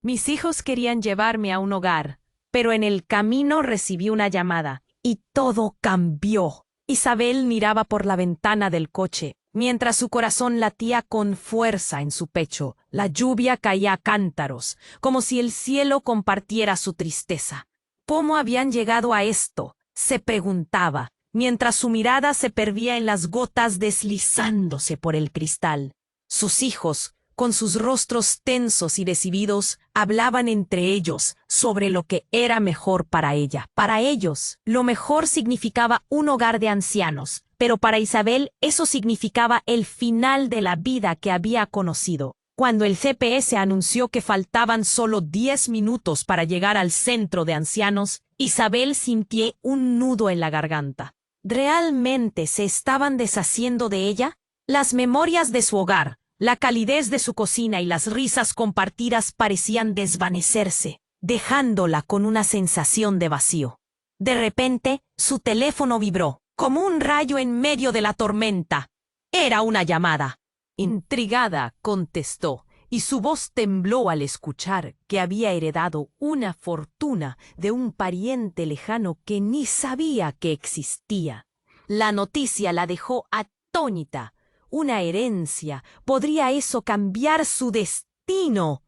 Mis hijos querían llevarme a un hogar, pero en el camino recibí una llamada y todo cambió. Isabel miraba por la ventana del coche, mientras su corazón latía con fuerza en su pecho. La lluvia caía a cántaros, como si el cielo compartiera su tristeza. ¿Cómo habían llegado a esto?, se preguntaba, mientras su mirada se perdía en las gotas deslizándose por el cristal. Sus hijos, con sus rostros tensos y decididos, hablaban entre ellos sobre lo que era mejor para ella. Para ellos, lo mejor significaba un hogar de ancianos, pero para Isabel eso significaba el final de la vida que había conocido. Cuando el GPS anunció que faltaban solo 10 minutos para llegar al centro de ancianos, Isabel sintió un nudo en la garganta. ¿Realmente se estaban deshaciendo de ella? Las memorias de su hogar, la calidez de su cocina y las risas compartidas parecían desvanecerse, dejándola con una sensación de vacío. De repente, su teléfono vibró, como un rayo en medio de la tormenta. Era una llamada. Intrigada, contestó, y su voz tembló al escuchar que había heredado una fortuna de un pariente lejano que ni sabía que existía. La noticia la dejó atónita. Una herencia. ¿Podría eso cambiar su destino?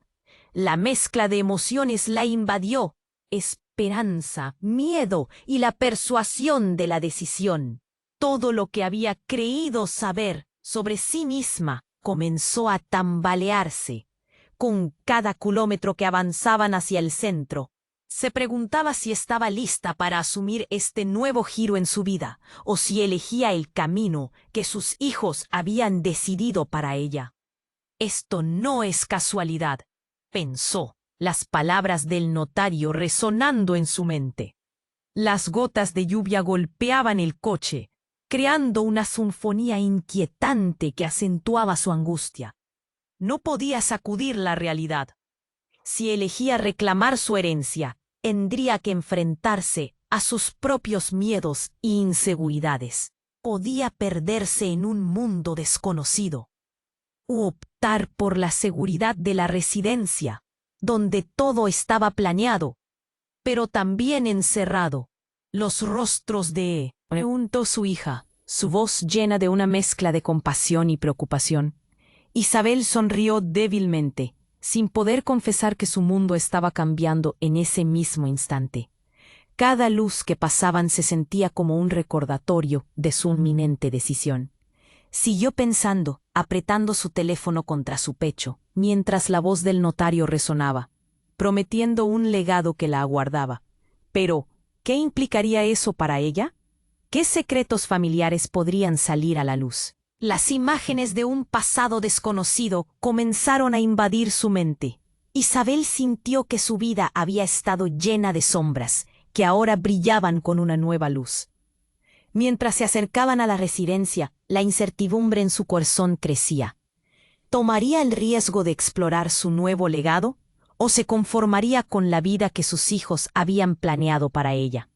La mezcla de emociones la invadió. Esperanza, miedo y la persuasión de la decisión. Todo lo que había creído saber sobre sí misma comenzó a tambalearse. Con cada kilómetro que avanzaban hacia el centro, se preguntaba si estaba lista para asumir este nuevo giro en su vida, o si elegía el camino que sus hijos habían decidido para ella. Esto no es casualidad, pensó, las palabras del notario resonando en su mente. Las gotas de lluvia golpeaban el coche, creando una sinfonía inquietante que acentuaba su angustia. No podía sacudir la realidad. Si elegía reclamar su herencia, tendría que enfrentarse a sus propios miedos e inseguridades. Podía perderse en un mundo desconocido, u optar por la seguridad de la residencia, donde todo estaba planeado, pero también encerrado. Los rostros de... preguntó su hija, su voz llena de una mezcla de compasión y preocupación. Isabel sonrió débilmente, sin poder confesar que su mundo estaba cambiando en ese mismo instante. Cada luz que pasaban se sentía como un recordatorio de su inminente decisión. Siguió pensando, apretando su teléfono contra su pecho, mientras la voz del notario resonaba, prometiendo un legado que la aguardaba. Pero, ¿qué implicaría eso para ella? ¿Qué secretos familiares podrían salir a la luz? Las imágenes de un pasado desconocido comenzaron a invadir su mente. Isabel sintió que su vida había estado llena de sombras, que ahora brillaban con una nueva luz. Mientras se acercaban a la residencia, la incertidumbre en su corazón crecía. ¿Tomaría el riesgo de explorar su nuevo legado? ¿O se conformaría con la vida que sus hijos habían planeado para ella?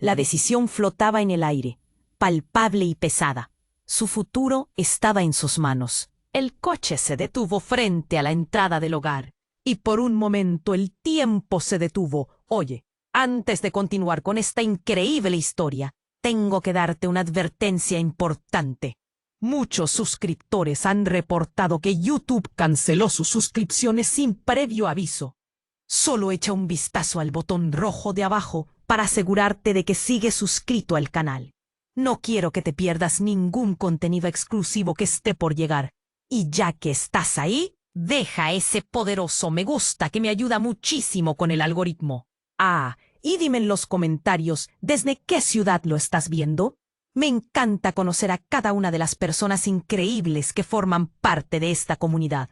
La decisión flotaba en el aire, palpable y pesada. Su futuro estaba en sus manos. El coche se detuvo frente a la entrada del hogar, y por un momento el tiempo se detuvo. Oye, antes de continuar con esta increíble historia, tengo que darte una advertencia importante. Muchos suscriptores han reportado que YouTube canceló sus suscripciones sin previo aviso. Solo echa un vistazo al botón rojo de abajo para asegurarte de que sigues suscrito al canal. No quiero que te pierdas ningún contenido exclusivo que esté por llegar. Y ya que estás ahí, deja ese poderoso me gusta que me ayuda muchísimo con el algoritmo. Y dime en los comentarios desde qué ciudad lo estás viendo. Me encanta conocer a cada una de las personas increíbles que forman parte de esta comunidad.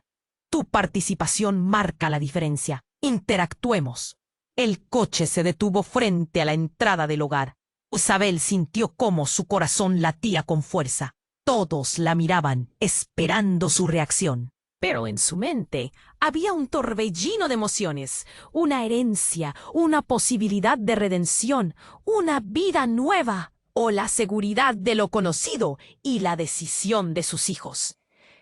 Tu participación marca la diferencia. Interactuemos. El coche se detuvo frente a la entrada del hogar. Isabel sintió cómo su corazón latía con fuerza. Todos la miraban, esperando su reacción. Pero en su mente había un torbellino de emociones, una herencia, una posibilidad de redención, una vida nueva, o la seguridad de lo conocido y la decisión de sus hijos.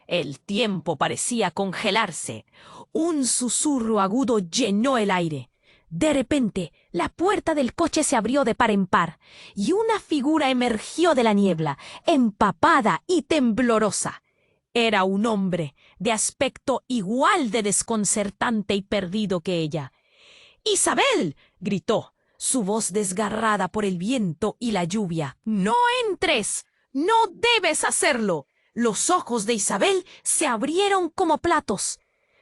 El tiempo parecía congelarse. Un susurro agudo llenó el aire. De repente, la puerta del coche se abrió de par en par, y una figura emergió de la niebla, empapada y temblorosa. Era un hombre, de aspecto igual de desconcertante y perdido que ella. «¡Isabel!», gritó, su voz desgarrada por el viento y la lluvia. «¡No entres! ¡No debes hacerlo!». Los ojos de Isabel se abrieron como platos.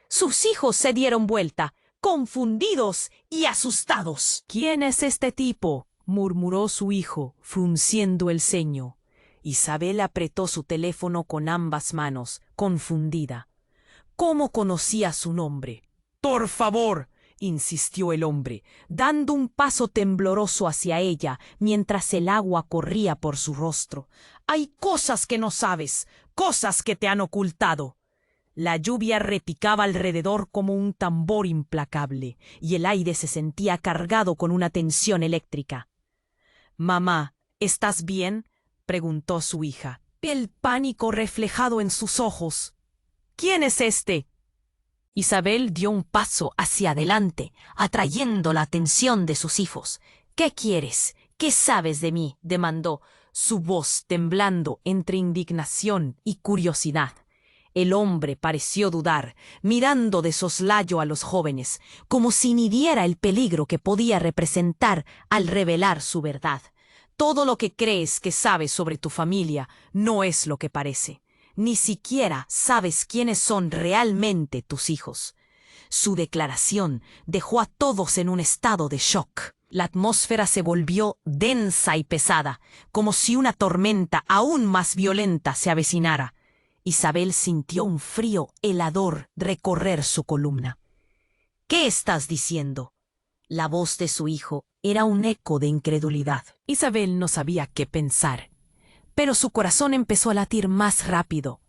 Sus hijos se dieron vuelta, confundidos y asustados. «¿Quién es este tipo?», murmuró su hijo, frunciendo el ceño. Isabel apretó su teléfono con ambas manos, confundida. ¿Cómo conocía su nombre? «Por favor», insistió el hombre, dando un paso tembloroso hacia ella mientras el agua corría por su rostro. «Hay cosas que no sabes, cosas que te han ocultado». La lluvia repicaba alrededor como un tambor implacable, y el aire se sentía cargado con una tensión eléctrica. «Mamá, ¿estás bien?», preguntó su hija, el pánico reflejado en sus ojos. «¿Quién es este?». Isabel dio un paso hacia adelante, atrayendo la atención de sus hijos. «¿Qué quieres? ¿Qué sabes de mí?», demandó, su voz temblando entre indignación y curiosidad. El hombre pareció dudar, mirando de soslayo a los jóvenes, como si midiera el peligro que podía representar al revelar su verdad. «Todo lo que crees que sabes sobre tu familia no es lo que parece. Ni siquiera sabes quiénes son realmente tus hijos». Su declaración dejó a todos en un estado de shock. La atmósfera se volvió densa y pesada, como si una tormenta aún más violenta se avecinara. Isabel sintió un frío helador recorrer su columna. «¿Qué estás diciendo?». La voz de su hijo era un eco de incredulidad. Isabel no sabía qué pensar, pero su corazón empezó a latir más rápido.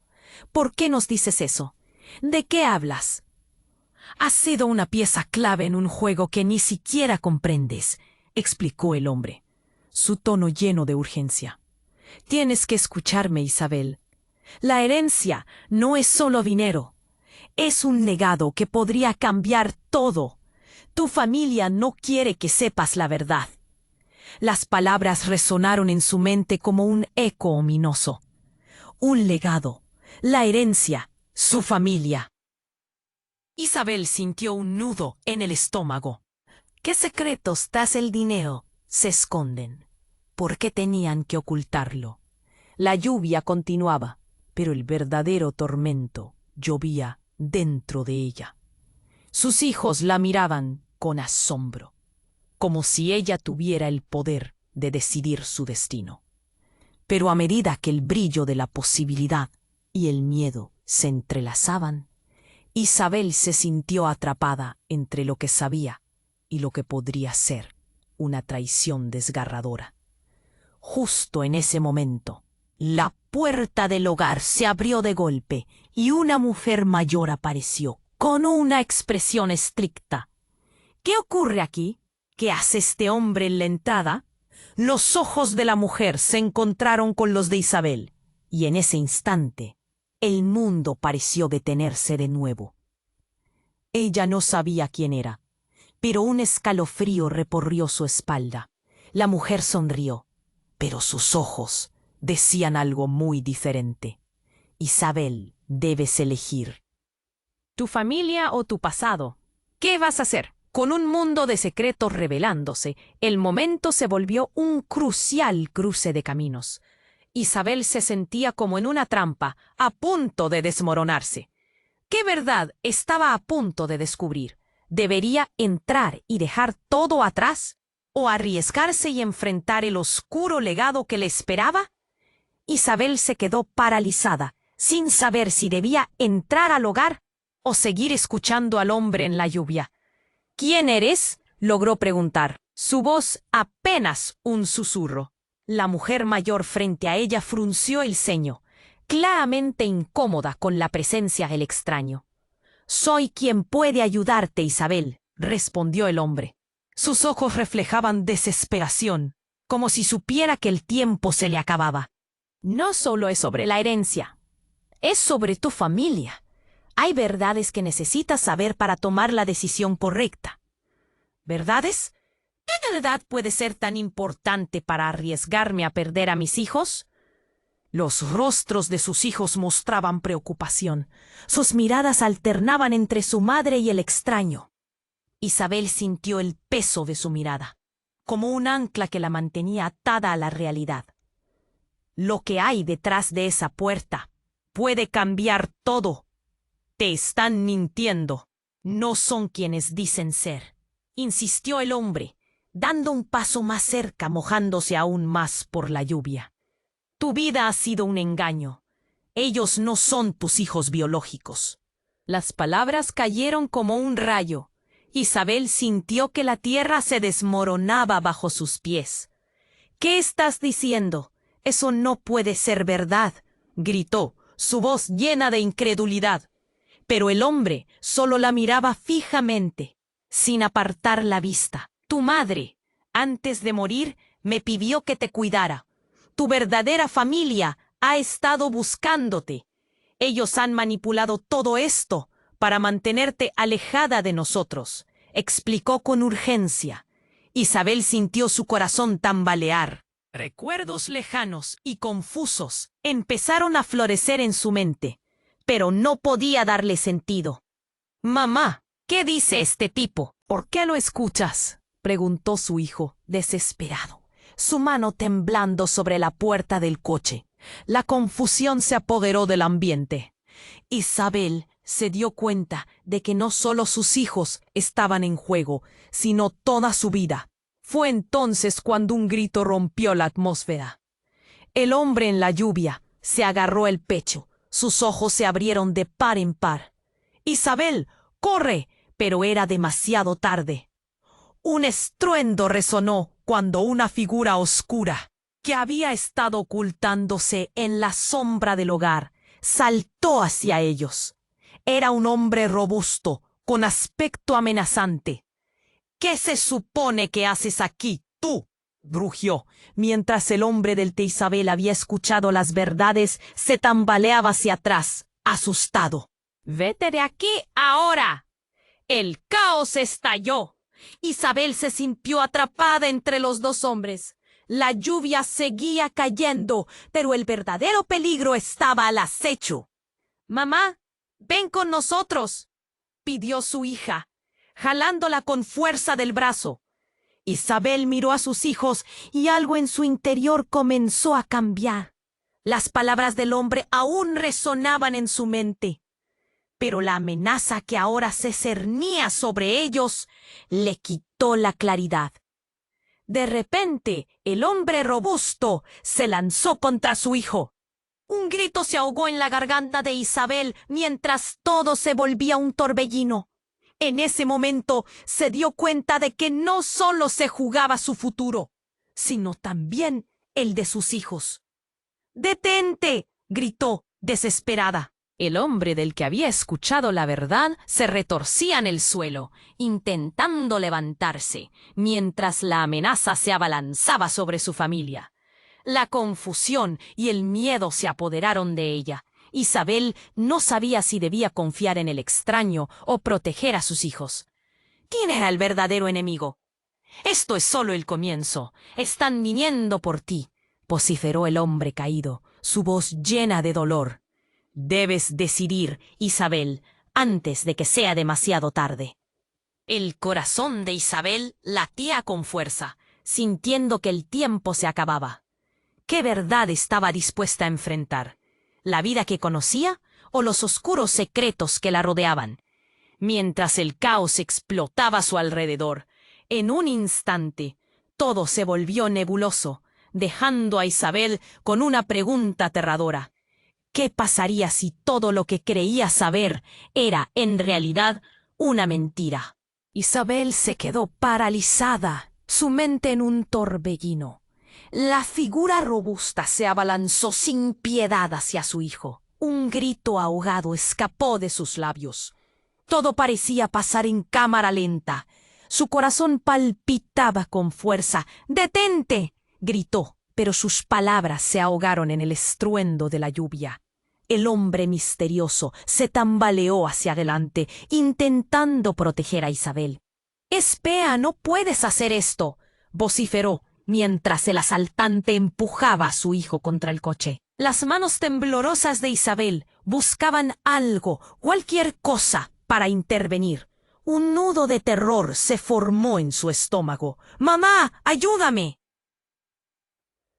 «¿Por qué nos dices eso? ¿De qué hablas?». «Has sido una pieza clave en un juego que ni siquiera comprendes», explicó el hombre, su tono lleno de urgencia. «Tienes que escucharme, Isabel. La herencia no es solo dinero. Es un legado que podría cambiar todo. Tu familia no quiere que sepas la verdad». Las palabras resonaron en su mente como un eco ominoso. Un legado, la herencia, su familia. Isabel sintió un nudo en el estómago. ¿Qué secretos tras el dinero se esconden? ¿Por qué tenían que ocultarlo? La lluvia continuaba, pero el verdadero tormento llovía dentro de ella. Sus hijos la miraban con asombro, como si ella tuviera el poder de decidir su destino. Pero a medida que el brillo de la posibilidad y el miedo se entrelazaban, Isabel se sintió atrapada entre lo que sabía y lo que podría ser una traición desgarradora. Justo en ese momento, la puerta del hogar se abrió de golpe y una mujer mayor apareció, con una expresión estricta. «¿Qué ocurre aquí? ¿Qué hace este hombre en la entrada?». Los ojos de la mujer se encontraron con los de Isabel, y en ese instante el mundo pareció detenerse de nuevo. Ella no sabía quién era, pero un escalofrío recorrió su espalda. La mujer sonrió, pero sus ojos decían algo muy diferente. «Isabel, debes elegir. ¿Tu familia o tu pasado? ¿Qué vas a hacer?». Con un mundo de secretos revelándose, el momento se volvió un crucial cruce de caminos. Isabel se sentía como en una trampa, a punto de desmoronarse. ¿Qué verdad estaba a punto de descubrir? ¿Debería entrar y dejar todo atrás? ¿O arriesgarse y enfrentar el oscuro legado que le esperaba? Isabel se quedó paralizada, sin saber si debía entrar al hogar o seguir escuchando al hombre en la lluvia. «¿Quién eres?», logró preguntar, su voz apenas un susurro. La mujer mayor frente a ella frunció el ceño, claramente incómoda con la presencia del extraño. «Soy quien puede ayudarte, Isabel», respondió el hombre. Sus ojos reflejaban desesperación, como si supiera que el tiempo se le acababa. «No solo es sobre la herencia. Es sobre tu familia. Hay verdades que necesitas saber para tomar la decisión correcta. ¿Verdades? ¿Qué verdad puede ser tan importante para arriesgarme a perder a mis hijos? Los rostros de sus hijos mostraban preocupación. Sus miradas alternaban entre su madre y el extraño. Isabel sintió el peso de su mirada, como un ancla que la mantenía atada a la realidad. Lo que hay detrás de esa puerta puede cambiar todo. Te están mintiendo. No son quienes dicen ser, insistió el hombre, dando un paso más cerca, mojándose aún más por la lluvia. Tu vida ha sido un engaño. Ellos no son tus hijos biológicos. Las palabras cayeron como un rayo. Isabel sintió que la tierra se desmoronaba bajo sus pies. ¿Qué estás diciendo? Eso no puede ser verdad, gritó, su voz llena de incredulidad. Pero el hombre solo la miraba fijamente, sin apartar la vista. Tu madre, antes de morir, me pidió que te cuidara. Tu verdadera familia ha estado buscándote. Ellos han manipulado todo esto para mantenerte alejada de nosotros, explicó con urgencia. Isabel sintió su corazón tambalear. Recuerdos lejanos y confusos empezaron a florecer en su mente, pero no podía darle sentido. Mamá, ¿qué dice este tipo? ¿Por qué lo escuchas?, preguntó su hijo, desesperado, su mano temblando sobre la puerta del coche. La confusión se apoderó del ambiente. Isabel se dio cuenta de que no solo sus hijos estaban en juego, sino toda su vida. Fue entonces cuando un grito rompió la atmósfera. El hombre en la lluvia se agarró el pecho, sus ojos se abrieron de par en par. ¡Isabel, corre! Pero era demasiado tarde. Un estruendo resonó cuando una figura oscura, que había estado ocultándose en la sombra del hogar, saltó hacia ellos. Era un hombre robusto, con aspecto amenazante. ¿Qué se supone que haces aquí, tú?, rugió, mientras el hombre del que Isabel había escuchado las verdades se tambaleaba hacia atrás, asustado. «¡Vete de aquí ahora!». El caos estalló. Isabel se sintió atrapada entre los dos hombres. La lluvia seguía cayendo, pero el verdadero peligro estaba al acecho. «Mamá, ven con nosotros», pidió su hija, jalándola con fuerza del brazo. Isabel miró a sus hijos y algo en su interior comenzó a cambiar. Las palabras del hombre aún resonaban en su mente, pero la amenaza que ahora se cernía sobre ellos le quitó la claridad. De repente, el hombre robusto se lanzó contra su hijo. Un grito se ahogó en la garganta de Isabel mientras todo se volvía un torbellino. En ese momento se dio cuenta de que no solo se jugaba su futuro, sino también el de sus hijos. «¡Detente!», gritó, desesperada. El hombre del que había escuchado la verdad se retorcía en el suelo, intentando levantarse, mientras la amenaza se abalanzaba sobre su familia. La confusión y el miedo se apoderaron de ella. Isabel no sabía si debía confiar en el extraño o proteger a sus hijos. ¿Quién era el verdadero enemigo? «Esto es solo el comienzo. Están viniendo por ti», vociferó el hombre caído, su voz llena de dolor. «Debes decidir, Isabel, antes de que sea demasiado tarde». El corazón de Isabel latía con fuerza, sintiendo que el tiempo se acababa. ¿Qué verdad estaba dispuesta a enfrentar? ¿La vida que conocía o los oscuros secretos que la rodeaban? Mientras el caos explotaba a su alrededor, en un instante, todo se volvió nebuloso, dejando a Isabel con una pregunta aterradora. ¿Qué pasaría si todo lo que creía saber era, en realidad, una mentira? Isabel se quedó paralizada, su mente en un torbellino. La figura robusta se abalanzó sin piedad hacia su hijo. Un grito ahogado escapó de sus labios. Todo parecía pasar en cámara lenta. Su corazón palpitaba con fuerza. «¡Detente!», gritó, pero sus palabras se ahogaron en el estruendo de la lluvia. El hombre misterioso se tambaleó hacia adelante, intentando proteger a Isabel. «Espera, no puedes hacer esto», vociferó, mientras el asaltante empujaba a su hijo contra el coche. Las manos temblorosas de Isabel buscaban algo, cualquier cosa, para intervenir. Un nudo de terror se formó en su estómago. «¡Mamá, ayúdame!».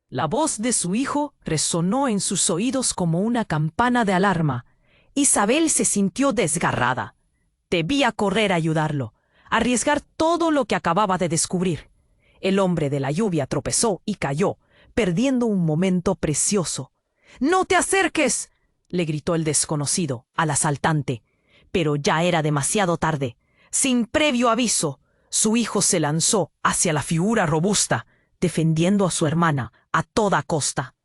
La voz de su hijo resonó en sus oídos como una campana de alarma. Isabel se sintió desgarrada. Debía correr a ayudarlo, arriesgar todo lo que acababa de descubrir. El hombre de la lluvia tropezó y cayó, perdiendo un momento precioso. «¡No te acerques!», le gritó el desconocido al asaltante. Pero ya era demasiado tarde. Sin previo aviso, su hijo se lanzó hacia la figura robusta, defendiendo a su hermana a toda costa.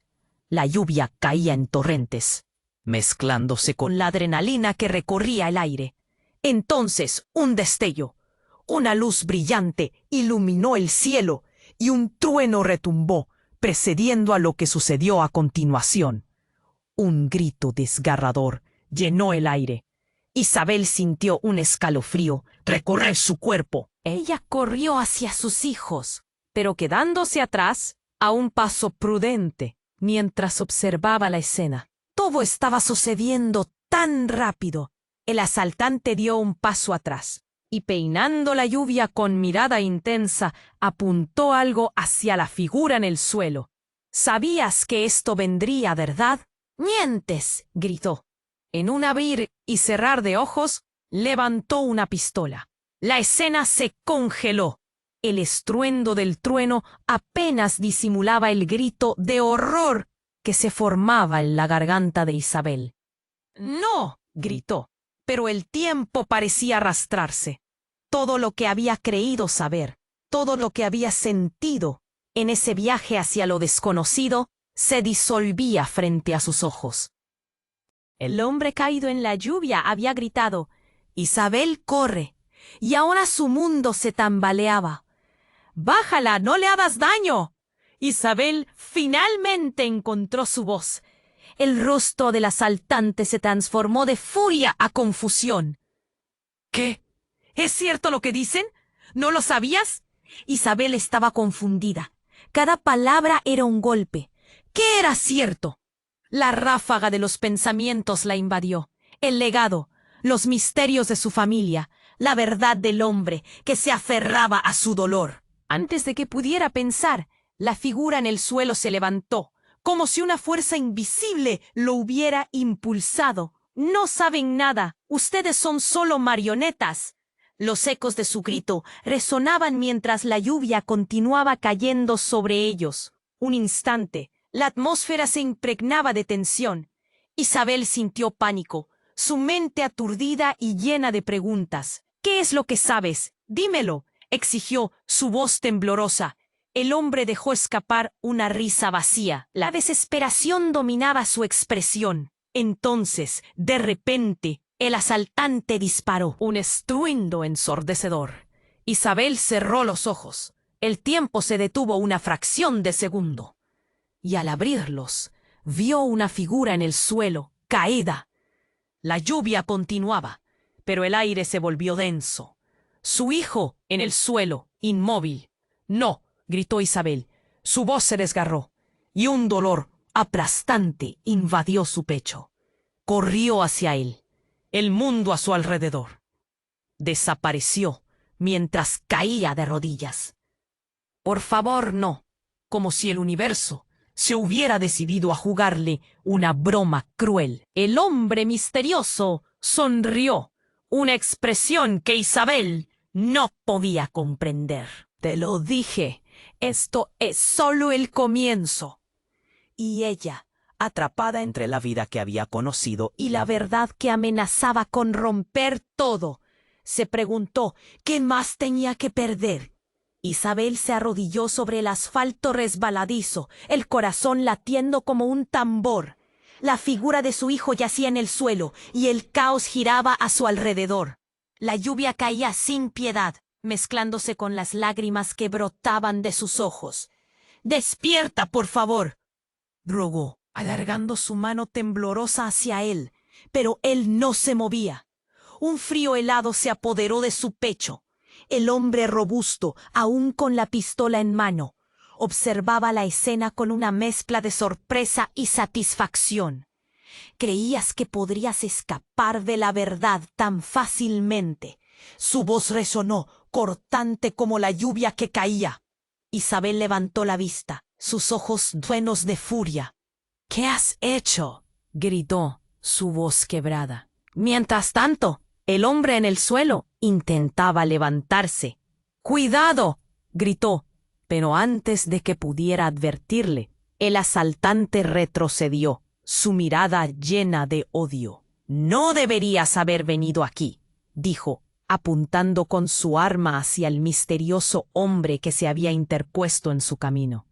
La lluvia caía en torrentes, mezclándose con la adrenalina que recorría el aire. Entonces, un destello. Una luz brillante iluminó el cielo y un trueno retumbó, precediendo a lo que sucedió a continuación. Un grito desgarrador llenó el aire. Isabel sintió un escalofrío recorrer su cuerpo. Ella corrió hacia sus hijos, pero quedándose atrás, a un paso prudente, mientras observaba la escena. Todo estaba sucediendo tan rápido. El asaltante dio un paso atrás y, peinando la lluvia con mirada intensa, apuntó algo hacia la figura en el suelo. «¿Sabías que esto vendría, verdad?». «¡Mientes!», gritó. En un abrir y cerrar de ojos, levantó una pistola. La escena se congeló. El estruendo del trueno apenas disimulaba el grito de horror que se formaba en la garganta de Isabel. «¡No!», gritó, pero el tiempo parecía arrastrarse. Todo lo que había creído saber, todo lo que había sentido en ese viaje hacia lo desconocido, se disolvía frente a sus ojos. El hombre caído en la lluvia había gritado: «¡Isabel, corre!», y ahora su mundo se tambaleaba. «¡Bájala, no le hagas daño!». Isabel finalmente encontró su voz. El rostro del asaltante se transformó de furia a confusión. «¿Qué? ¿Es cierto lo que dicen? ¿No lo sabías?». Isabel estaba confundida. Cada palabra era un golpe. ¿Qué era cierto? La ráfaga de los pensamientos la invadió. El legado, los misterios de su familia, la verdad del hombre que se aferraba a su dolor. Antes de que pudiera pensar, la figura en el suelo se levantó, como si una fuerza invisible lo hubiera impulsado. «No saben nada, ustedes son solo marionetas». Los ecos de su grito resonaban mientras la lluvia continuaba cayendo sobre ellos. Un instante, la atmósfera se impregnaba de tensión. Isabel sintió pánico, su mente aturdida y llena de preguntas. «¿Qué es lo que sabes? Dímelo», exigió, su voz temblorosa. El hombre dejó escapar una risa vacía. La desesperación dominaba su expresión. Entonces, de repente, el asaltante disparó. Un estruendo ensordecedor. Isabel cerró los ojos. El tiempo se detuvo una fracción de segundo. Y al abrirlos, vio una figura en el suelo, caída. La lluvia continuaba, pero el aire se volvió denso. Su hijo en el suelo, inmóvil. «¡No!», gritó Isabel. Su voz se desgarró, y un dolor aplastante invadió su pecho. Corrió hacia él, el mundo a su alrededor. Desapareció mientras caía de rodillas. «Por favor, no», como si el universo se hubiera decidido a jugarle una broma cruel. El hombre misterioso sonrió, una expresión que Isabel no podía comprender. «Te lo dije, esto es solo el comienzo». Y ella, atrapada entre la vida que había conocido y la verdad que amenazaba con romper todo, se preguntó qué más tenía que perder. Isabel se arrodilló sobre el asfalto resbaladizo, el corazón latiendo como un tambor. La figura de su hijo yacía en el suelo y el caos giraba a su alrededor. La lluvia caía sin piedad, mezclándose con las lágrimas que brotaban de sus ojos. «Despierta, por favor», rogó. alargando su mano temblorosa hacia él, pero él no se movía. Un frío helado se apoderó de su pecho. El hombre robusto, aún con la pistola en mano, observaba la escena con una mezcla de sorpresa y satisfacción. ¿Creías que podrías escapar de la verdad tan fácilmente? Su voz resonó, cortante como la lluvia que caía. Isabel levantó la vista, sus ojos llenos de furia. «¿Qué has hecho?», gritó, su voz quebrada. Mientras tanto, el hombre en el suelo intentaba levantarse. «¡Cuidado!», gritó, pero antes de que pudiera advertirle, el asaltante retrocedió, su mirada llena de odio. «No deberías haber venido aquí», dijo, apuntando con su arma hacia el misterioso hombre que se había interpuesto en su camino.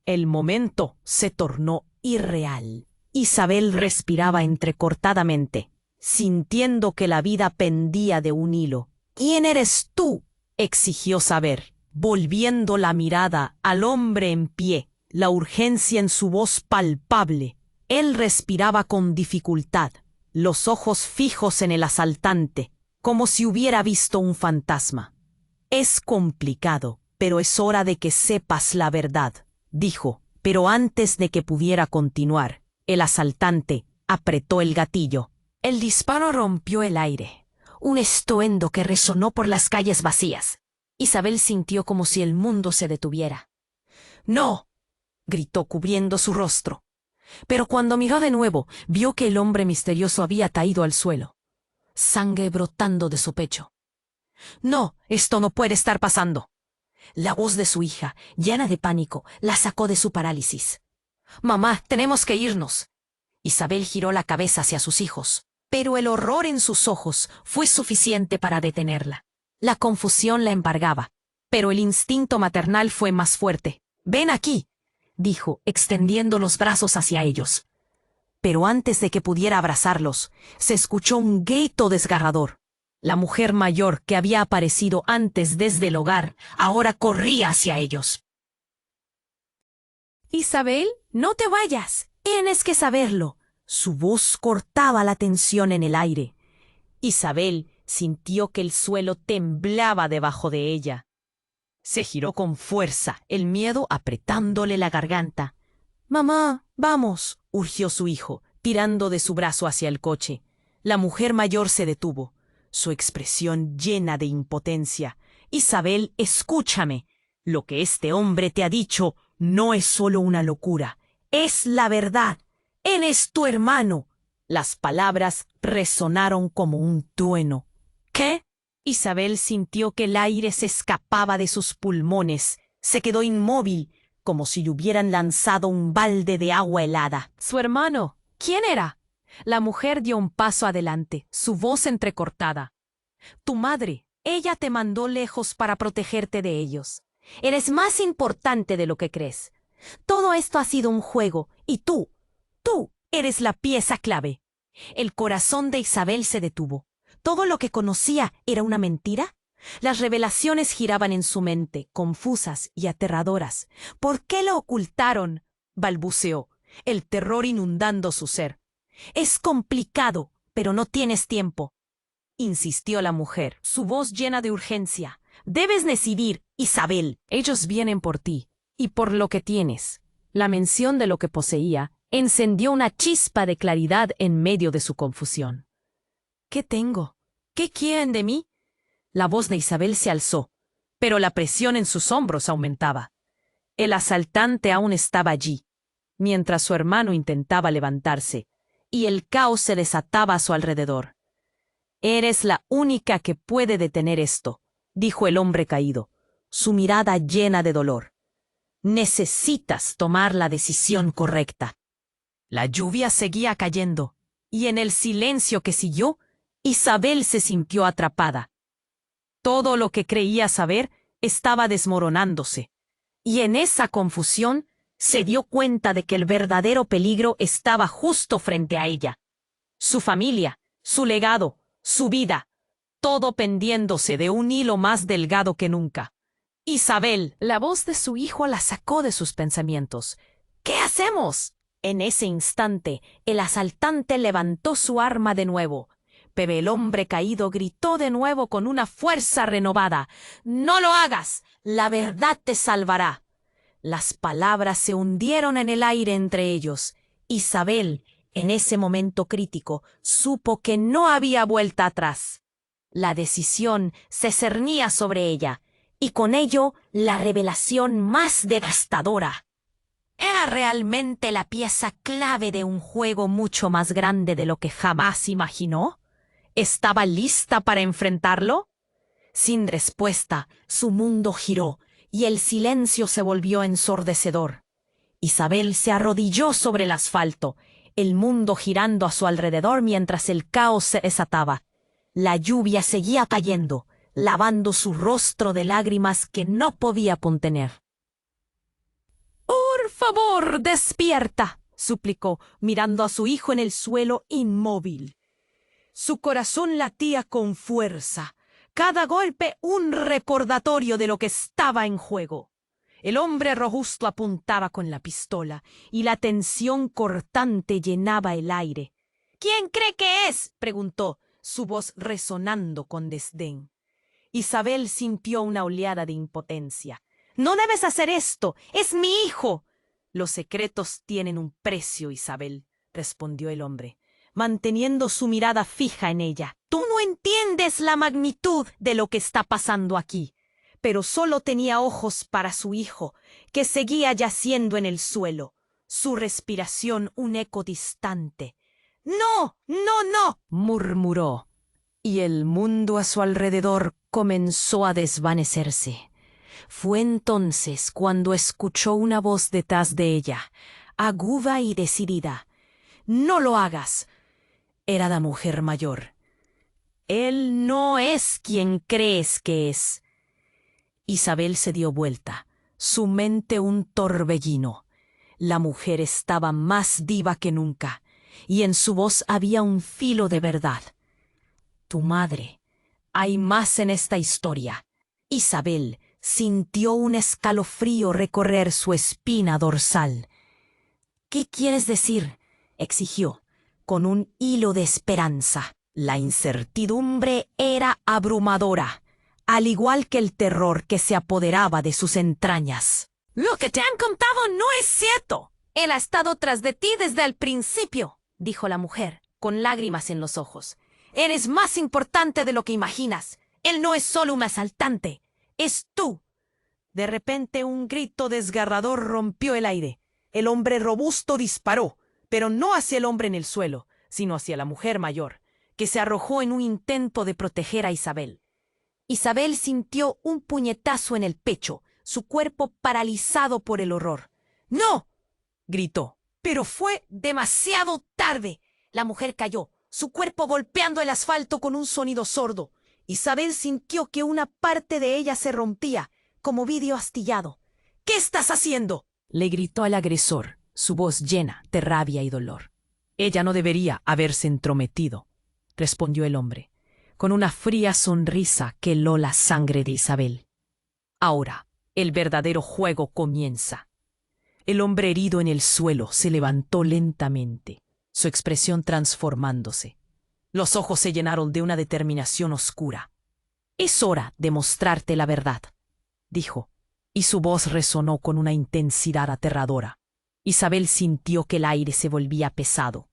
El momento se tornó irreal. Isabel respiraba entrecortadamente, sintiendo que la vida pendía de un hilo. «¿Quién eres tú?», exigió saber, volviendo la mirada al hombre en pie, la urgencia en su voz palpable. Él respiraba con dificultad, los ojos fijos en el asaltante, como si hubiera visto un fantasma. «Es complicado, pero es hora de que sepas la verdad», dijo, pero antes de que pudiera continuar, el asaltante apretó el gatillo. El disparo rompió el aire, un estruendo que resonó por las calles vacías. Isabel sintió como si el mundo se detuviera. «¡No!», gritó cubriendo su rostro. Pero cuando miró de nuevo, vio que el hombre misterioso había caído al suelo, sangre brotando de su pecho. «No, esto no puede estar pasando». La voz de su hija, llena de pánico, la sacó de su parálisis. «Mamá, tenemos que irnos». Isabel giró la cabeza hacia sus hijos, pero el horror en sus ojos fue suficiente para detenerla. La confusión la embargaba, pero el instinto maternal fue más fuerte. «Ven aquí», dijo, extendiendo los brazos hacia ellos. Pero antes de que pudiera abrazarlos, se escuchó un grito desgarrador. La mujer mayor que había aparecido antes desde el hogar ahora corría hacia ellos. «Isabel, no te vayas. Tienes que saberlo». Su voz cortaba la tensión en el aire. Isabel sintió que el suelo temblaba debajo de ella. Se giró con fuerza, el miedo apretándole la garganta. «Mamá, vamos», urgió su hijo, tirando de su brazo hacia el coche. La mujer mayor se detuvo, su expresión llena de impotencia. «Isabel, escúchame. Lo que este hombre te ha dicho no es solo una locura. Es la verdad. Él es tu hermano». Las palabras resonaron como un trueno. «¿Qué?». Isabel sintió que el aire se escapaba de sus pulmones. Se quedó inmóvil, como si le hubieran lanzado un balde de agua helada. «¿Su hermano? ¿Quién era?». La mujer dio un paso adelante, su voz entrecortada. «Tu madre. Ella te mandó lejos para protegerte de ellos. Eres más importante de lo que crees. Todo esto ha sido un juego, y tú eres la pieza clave». El corazón de Isabel se detuvo. ¿Todo lo que conocía era una mentira? Las revelaciones giraban en su mente, confusas y aterradoras. «¿Por qué lo ocultaron?», balbuceó, el terror inundando su ser. «Es complicado, pero no tienes tiempo», insistió la mujer, su voz llena de urgencia. «Debes decidir, Isabel. Ellos vienen por ti y por lo que tienes». La mención de lo que poseía encendió una chispa de claridad en medio de su confusión. «¿Qué tengo? ¿Qué quieren de mí?». La voz de Isabel se alzó, pero la presión en sus hombros aumentaba. El asaltante aún estaba allí, mientras su hermano intentaba levantarse, y el caos se desataba a su alrededor. «Eres la única que puede detener esto», dijo el hombre caído, su mirada llena de dolor. «Necesitas tomar la decisión correcta». La lluvia seguía cayendo, y en el silencio que siguió, Isabel se sintió atrapada. Todo lo que creía saber estaba desmoronándose, y en esa confusión se dio cuenta de que el verdadero peligro estaba justo frente a ella. Su familia, su legado, su vida, todo pendiéndose de un hilo más delgado que nunca. «Isabel», la voz de su hijo la sacó de sus pensamientos. «¿Qué hacemos?». En ese instante, el asaltante levantó su arma de nuevo, pero el hombre caído gritó de nuevo con una fuerza renovada: «¡No lo hagas! La verdad te salvará». Las palabras se hundieron en el aire entre ellos. Isabel, en ese momento crítico, supo que no había vuelta atrás. La decisión se cernía sobre ella, y con ello la revelación más devastadora. Era realmente la pieza clave de un juego mucho más grande de lo que jamás imaginó. ¿Estaba lista para enfrentarlo? Sin respuesta, su mundo giró y el silencio se volvió ensordecedor. Isabel se arrodilló sobre el asfalto, el mundo girando a su alrededor mientras el caos se desataba. La lluvia seguía cayendo, lavando su rostro de lágrimas que no podía contener. «Por favor, despierta», suplicó, mirando a su hijo en el suelo inmóvil. Su corazón latía con fuerza, cada golpe un recordatorio de lo que estaba en juego. El hombre robusto apuntaba con la pistola, y la tensión cortante llenaba el aire. «¿Quién cree que es?», preguntó, su voz resonando con desdén. Isabel sintió una oleada de impotencia. «No debes hacer esto. Es mi hijo». «Los secretos tienen un precio, Isabel», respondió el hombre, manteniendo su mirada fija en ella. «Tú no entiendes la magnitud de lo que está pasando aquí». Pero solo tenía ojos para su hijo, que seguía yaciendo en el suelo, su respiración un eco distante. «No, no, no», murmuró, y el mundo a su alrededor comenzó a desvanecerse. Fue entonces cuando escuchó una voz detrás de ella, aguda y decidida. «No lo hagas». Era la mujer mayor. «Él no es quien crees que es». Isabel se dio vuelta, su mente un torbellino. La mujer estaba más viva que nunca, y en su voz había un filo de verdad. «Tu madre. Hay más en esta historia». Isabel sintió un escalofrío recorrer su espina dorsal. «¿Qué quieres decir?», exigió, con un hilo de esperanza. La incertidumbre era abrumadora, al igual que el terror que se apoderaba de sus entrañas. «Lo que te han contado no es cierto. Él ha estado tras de ti desde el principio», dijo la mujer, con lágrimas en los ojos. «Eres más importante de lo que imaginas. Él no es solo un asaltante. Es tú». De repente un grito desgarrador rompió el aire. El hombre robusto disparó, pero no hacia el hombre en el suelo, sino hacia la mujer mayor, que se arrojó en un intento de proteger a Isabel. Isabel sintió un puñetazo en el pecho, su cuerpo paralizado por el horror. «¡No!», gritó, pero fue demasiado tarde. La mujer cayó, su cuerpo golpeando el asfalto con un sonido sordo. Isabel sintió que una parte de ella se rompía, como vidrio astillado. «¿Qué estás haciendo?», le gritó al agresor, su voz llena de rabia y dolor. «Ella no debería haberse entrometido», respondió el hombre, con una fría sonrisa que heló la sangre de Isabel. «Ahora, el verdadero juego comienza». El hombre herido en el suelo se levantó lentamente, su expresión transformándose. Los ojos se llenaron de una determinación oscura. «Es hora de mostrarte la verdad», dijo, y su voz resonó con una intensidad aterradora. Isabel sintió que el aire se volvía pesado.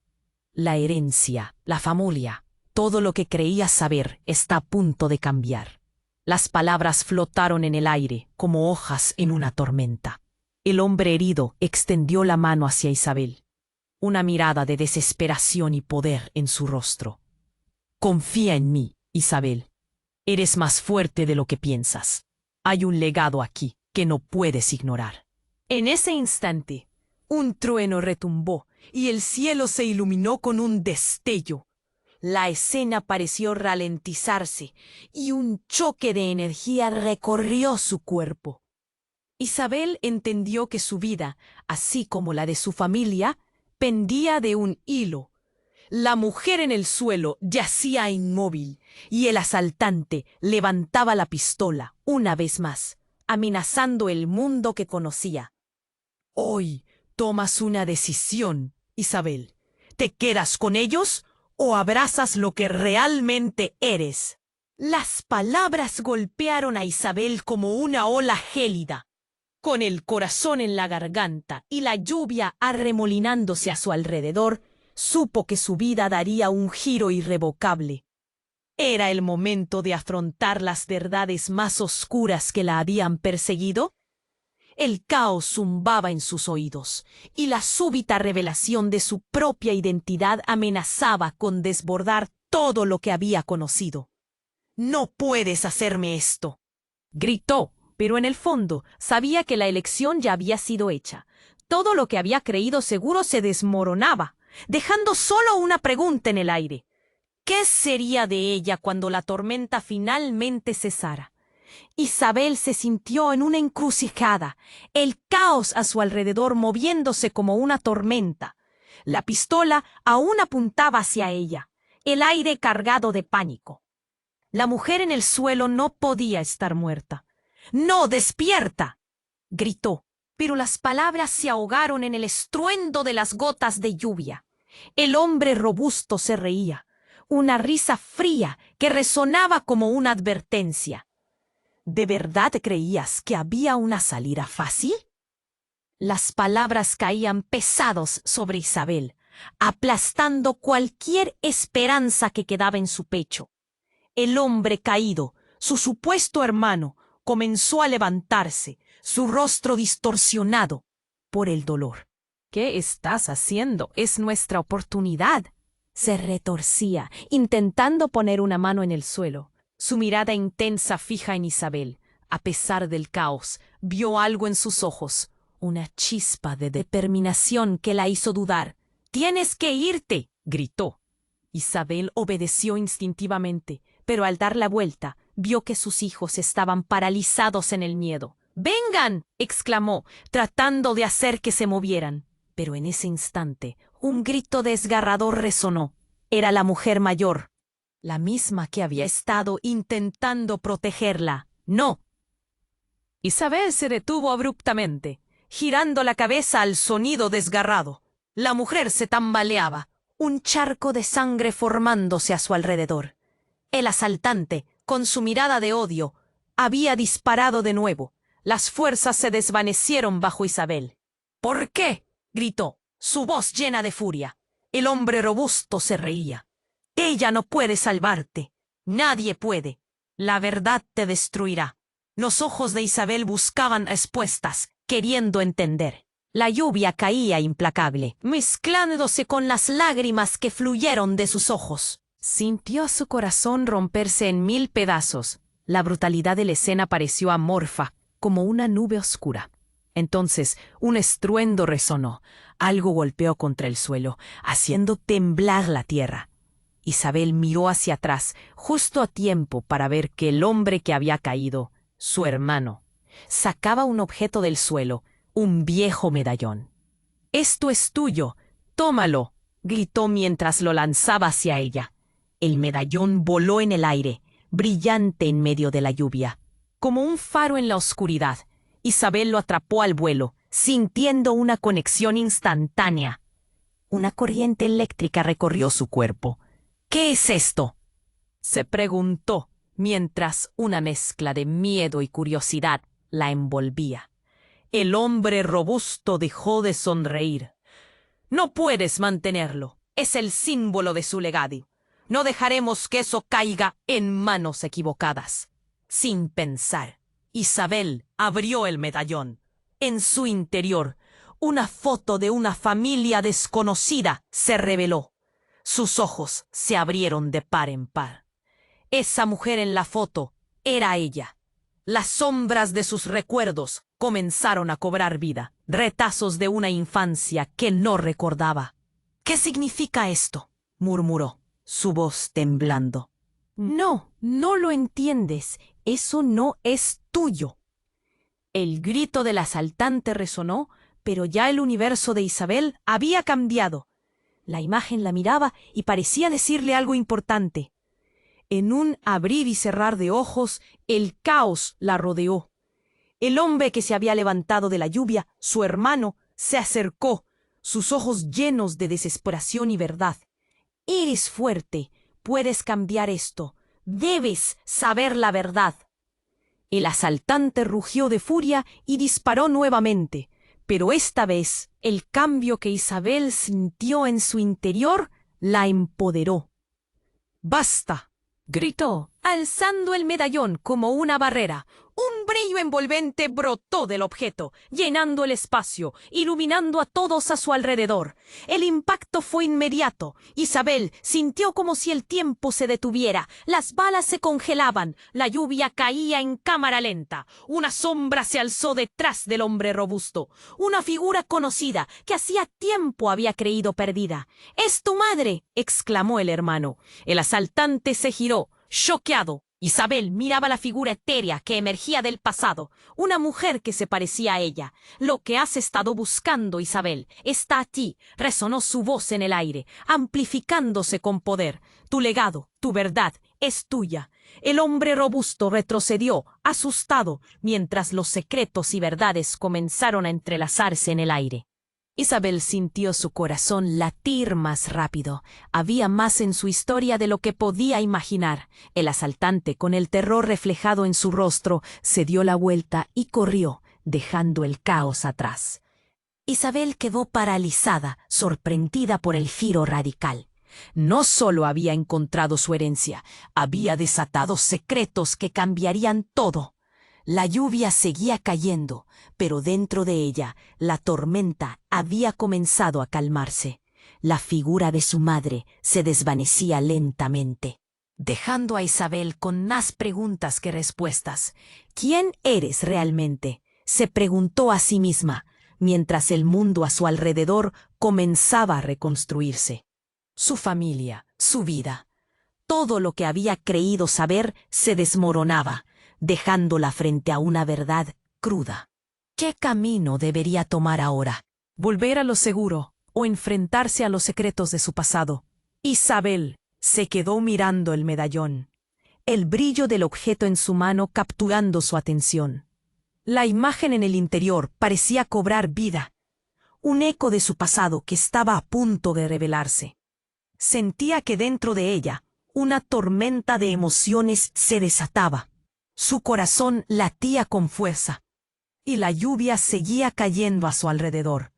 La herencia, la familia, todo lo que creía saber está a punto de cambiar. Las palabras flotaron en el aire como hojas en una tormenta. El hombre herido extendió la mano hacia Isabel, una mirada de desesperación y poder en su rostro. «Confía en mí, Isabel. Eres más fuerte de lo que piensas. Hay un legado aquí que no puedes ignorar». En ese instante, un trueno retumbó y el cielo se iluminó con un destello. La escena pareció ralentizarse y un choque de energía recorrió su cuerpo. Isabel entendió que su vida, así como la de su familia, pendía de un hilo. La mujer en el suelo yacía inmóvil y el asaltante levantaba la pistola una vez más, amenazando el mundo que conocía. «Hoy Tomas una decisión, Isabel. ¿Te quedas con ellos o abrazas lo que realmente eres? Las palabras golpearon a Isabel como una ola gélida. Con el corazón en la garganta y la lluvia arremolinándose a su alrededor, supo que su vida daría un giro irrevocable. ¿Era el momento de afrontar las verdades más oscuras que la habían perseguido? El caos zumbaba en sus oídos, y la súbita revelación de su propia identidad amenazaba con desbordar todo lo que había conocido. «¡No puedes hacerme esto!», gritó, pero en el fondo sabía que la elección ya había sido hecha. Todo lo que había creído seguro se desmoronaba, dejando solo una pregunta en el aire. ¿Qué sería de ella cuando la tormenta finalmente cesara? Isabel se sintió en una encrucijada, el caos a su alrededor moviéndose como una tormenta. La pistola aún apuntaba hacia ella, el aire cargado de pánico. La mujer en el suelo no podía estar muerta. «¡No, despierta!», gritó, pero las palabras se ahogaron en el estruendo de las gotas de lluvia. El hombre robusto se reía, una risa fría que resonaba como una advertencia. ¿De verdad creías que había una salida fácil? Las palabras caían pesados sobre Isabel, aplastando cualquier esperanza que quedaba en su pecho. El hombre caído, su supuesto hermano, comenzó a levantarse, su rostro distorsionado por el dolor. «¿Qué estás haciendo? Es nuestra oportunidad». Se retorcía, intentando poner una mano en el suelo. Su mirada intensa fija en Isabel. A pesar del caos, vio algo en sus ojos, una chispa de determinación que la hizo dudar. «¡Tienes que irte!», gritó. Isabel obedeció instintivamente, pero al dar la vuelta, vio que sus hijos estaban paralizados en el miedo. «¡Vengan!», exclamó, tratando de hacer que se movieran. Pero en ese instante, un grito desgarrador resonó. Era la mujer mayor, la misma que había estado intentando protegerla. «¡No!». Isabel se detuvo abruptamente, girando la cabeza al sonido desgarrado. La mujer se tambaleaba, un charco de sangre formándose a su alrededor. El asaltante, con su mirada de odio, había disparado de nuevo. Las fuerzas se desvanecieron bajo Isabel. «¿Por qué?», gritó, su voz llena de furia. El hombre robusto se reía. «Ella no puede salvarte. Nadie puede. La verdad te destruirá». Los ojos de Isabel buscaban respuestas, queriendo entender. La lluvia caía implacable, mezclándose con las lágrimas que fluyeron de sus ojos. Sintió su corazón romperse en 1000 pedazos. La brutalidad de la escena pareció amorfa, como una nube oscura. Entonces, un estruendo resonó. Algo golpeó contra el suelo, haciendo temblar la tierra. Isabel miró hacia atrás, justo a tiempo para ver que el hombre que había caído, su hermano, sacaba un objeto del suelo, un viejo medallón. «Esto es tuyo, tómalo», gritó mientras lo lanzaba hacia ella. El medallón voló en el aire, brillante en medio de la lluvia. Como un faro en la oscuridad, Isabel lo atrapó al vuelo, sintiendo una conexión instantánea. Una corriente eléctrica recorrió su cuerpo. «¿Qué es esto?», se preguntó, mientras una mezcla de miedo y curiosidad la envolvía. El hombre robusto dejó de sonreír. «No puedes mantenerlo. Es el símbolo de su legado. No dejaremos que eso caiga en manos equivocadas». Sin pensar, Isabel abrió el medallón. En su interior, una foto de una familia desconocida se reveló. Sus ojos se abrieron de par en par. Esa mujer en la foto era ella. Las sombras de sus recuerdos comenzaron a cobrar vida, retazos de una infancia que no recordaba. «¿Qué significa esto?», murmuró, su voz temblando. «No, no lo entiendes. Eso no es tuyo». El grito del asaltante resonó, pero ya el universo de Isabel había cambiado. La imagen la miraba y parecía decirle algo importante. En un abrir y cerrar de ojos, el caos la rodeó. El hombre que se había levantado de la lluvia, su hermano, se acercó, sus ojos llenos de desesperación y verdad. Eres fuerte, puedes cambiar esto, debes saber la verdad. El asaltante rugió de furia y disparó nuevamente, pero esta vez el cambio que Isabel sintió en su interior la empoderó. ¡Basta!, gritó, alzando el medallón como una barrera. Un brillo envolvente brotó del objeto, llenando el espacio, iluminando a todos a su alrededor. El impacto fue inmediato. Isabel sintió como si el tiempo se detuviera. Las balas se congelaban, la lluvia caía en cámara lenta. Una sombra se alzó detrás del hombre robusto, una figura conocida que hacía tiempo había creído perdida. «¡Es tu madre!», exclamó el hermano. El asaltante se giró, choqueado. Isabel miraba la figura etérea que emergía del pasado, una mujer que se parecía a ella. «Lo que has estado buscando, Isabel, está aquí», resonó su voz en el aire, amplificándose con poder. «Tu legado, tu verdad, es tuya». El hombre robusto retrocedió, asustado, mientras los secretos y verdades comenzaron a entrelazarse en el aire. Isabel sintió su corazón latir más rápido. Había más en su historia de lo que podía imaginar. El asaltante, con el terror reflejado en su rostro, se dio la vuelta y corrió, dejando el caos atrás. Isabel quedó paralizada, sorprendida por el giro radical. No solo había encontrado su herencia, había desatado secretos que cambiarían todo. La lluvia seguía cayendo, pero dentro de ella la tormenta había comenzado a calmarse. La figura de su madre se desvanecía lentamente, dejando a Isabel con más preguntas que respuestas. «¿Quién eres realmente?», se preguntó a sí misma, mientras el mundo a su alrededor comenzaba a reconstruirse. Su familia, su vida, todo lo que había creído saber se desmoronaba, dejándola frente a una verdad cruda. ¿Qué camino debería tomar ahora? ¿Volver a lo seguro o enfrentarse a los secretos de su pasado? Isabel se quedó mirando el medallón, el brillo del objeto en su mano capturando su atención. La imagen en el interior parecía cobrar vida, un eco de su pasado que estaba a punto de revelarse. Sentía que dentro de ella una tormenta de emociones se desataba. Su corazón latía con fuerza, y la lluvia seguía cayendo a su alrededor,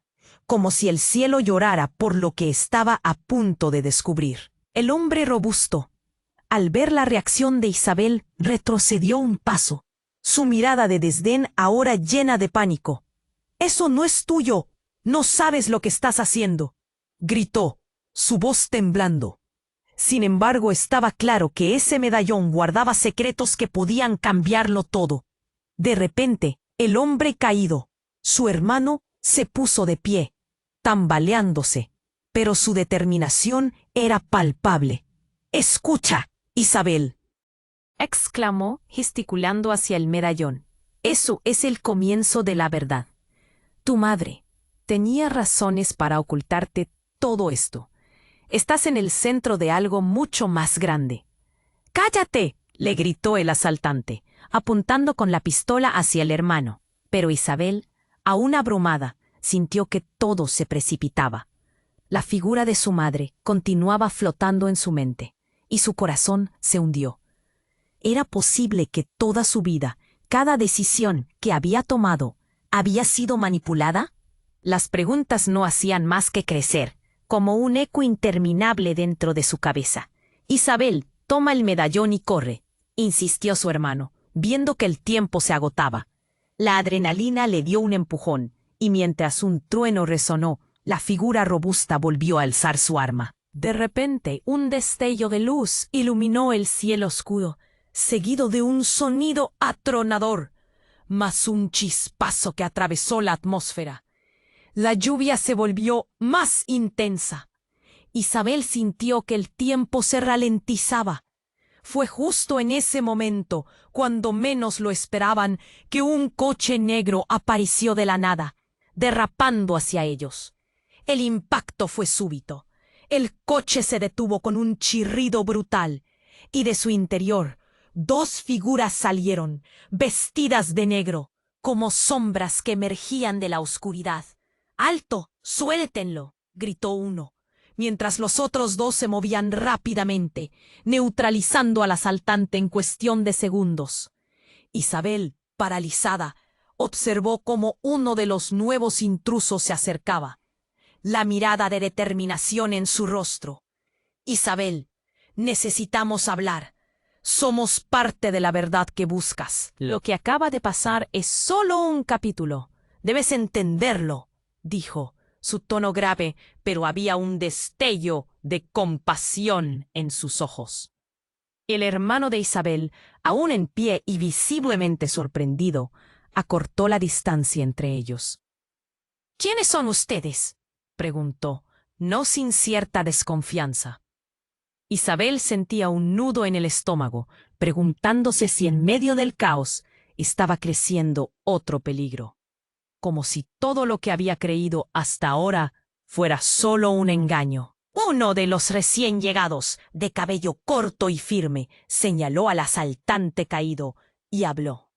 como si el cielo llorara por lo que estaba a punto de descubrir. El hombre robusto, al ver la reacción de Isabel, retrocedió un paso, su mirada de desdén ahora llena de pánico. «Eso no es tuyo, no sabes lo que estás haciendo», gritó, su voz temblando. Sin embargo, estaba claro que ese medallón guardaba secretos que podían cambiarlo todo. De repente, el hombre caído, su hermano, se puso de pie, tambaleándose, pero su determinación era palpable. «Escucha, Isabel», exclamó, gesticulando hacia el medallón. «Eso es el comienzo de la verdad. Tu madre tenía razones para ocultarte todo esto. Estás en el centro de algo mucho más grande». «¡Cállate!», le gritó el asaltante, apuntando con la pistola hacia el hermano. Pero Isabel, aún abrumada, sintió que todo se precipitaba. La figura de su madre continuaba flotando en su mente, y su corazón se hundió. ¿Era posible que toda su vida, cada decisión que había tomado, había sido manipulada? Las preguntas no hacían más que crecer, como un eco interminable dentro de su cabeza. «Isabel, toma el medallón y corre», insistió su hermano, viendo que el tiempo se agotaba. La adrenalina le dio un empujón, y mientras un trueno resonó, la figura robusta volvió a alzar su arma. De repente, un destello de luz iluminó el cielo oscuro, seguido de un sonido atronador, más un chispazo que atravesó la atmósfera. La lluvia se volvió más intensa. Isabel sintió que el tiempo se ralentizaba. Fue justo en ese momento, cuando menos lo esperaban, que un coche negro apareció de la nada, derrapando hacia ellos. El impacto fue súbito. El coche se detuvo con un chirrido brutal, y de su interior, dos figuras salieron, vestidas de negro, como sombras que emergían de la oscuridad. ¡Alto! ¡Suéltenlo!, gritó uno, mientras los otros dos se movían rápidamente, neutralizando al asaltante en cuestión de segundos. Isabel, paralizada, observó cómo uno de los nuevos intrusos se acercaba, la mirada de determinación en su rostro. Isabel, necesitamos hablar. Somos parte de la verdad que buscas. Lo que acaba de pasar es solo un capítulo. Debes entenderlo, dijo, su tono grave, pero había un destello de compasión en sus ojos. El hermano de Isabel, aún en pie y visiblemente sorprendido, acortó la distancia entre ellos. ¿Quiénes son ustedes?, preguntó, no sin cierta desconfianza. Isabel sentía un nudo en el estómago, preguntándose si en medio del caos estaba creciendo otro peligro, como si todo lo que había creído hasta ahora fuera solo un engaño. Uno de los recién llegados, de cabello corto y firme, señaló al asaltante caído y habló.